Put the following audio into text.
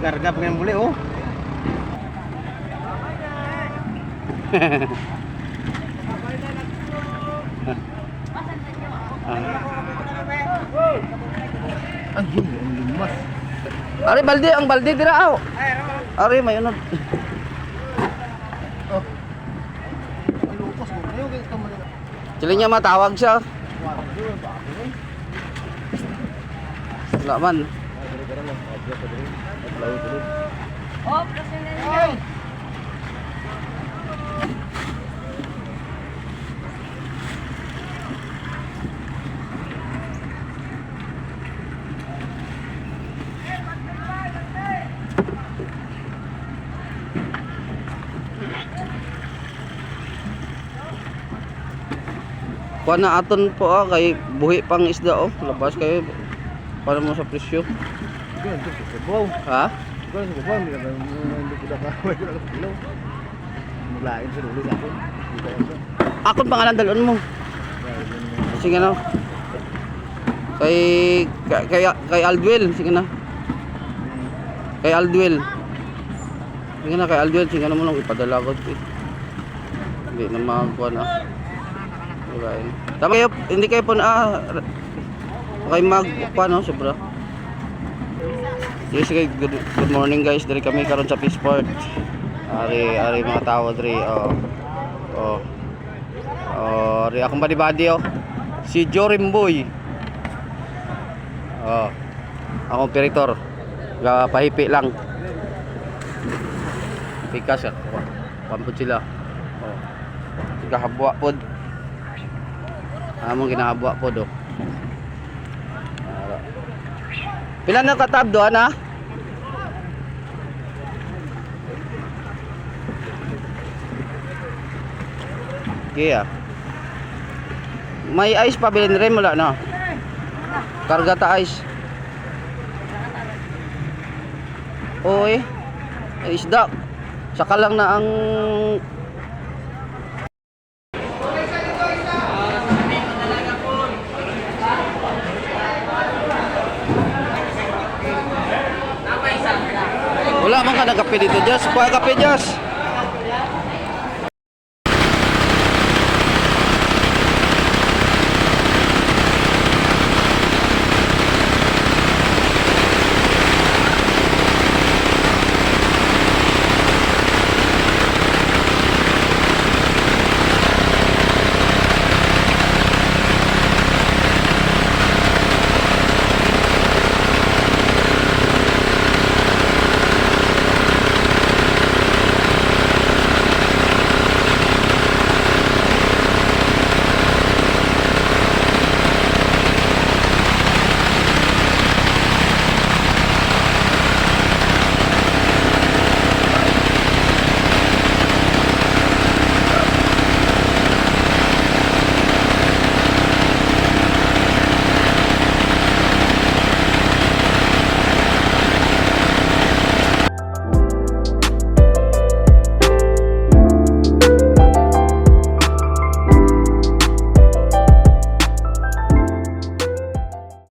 Karga pa ngayon muli, oh. Ay, ang limas. Ari balde, ang balde dira aw. Ari may unod. Oh. Ay, lupos mo. Ayaw, ganito mo. Sila niya matawag siya. Wala man. Oh, president. Kuha na aton po kay buhi pang isda oh. Labas kayo. Para mo sa presyo. Ganyan, ito sa sabaw. Ha? Ganyan sa sabaw. Hindi ko na kaway ko na kapilaw. Maglain sa dulo sa akin. Akon pangalan dalon mo. Sige na. Kay Aldwell, sige na. Kay Aldwell. Sige na kay Aldwell, sige na mo lang ipadala ko. Hindi na makakuha na. Okay. Tama kayo, hindi kayo po na okay magkuha no, sobra. Yes, okay, good morning guys. Dari kami karon sa Peaceport. Ari mga tao diri ari akong badi-badi oh. Si Jorimboy. Akong operator. Pahipi lang. Pikas ah. Pampud sila. Gahabwa pod. Among ginahabwa pod oh. Pila na katab do ana? Iya. May ice pa bilhin rin mula na. Karga ta ice. Oy. Isda. Saka lang na ang wala man ka nagkape dito, Jess. Kuha kape, Jess.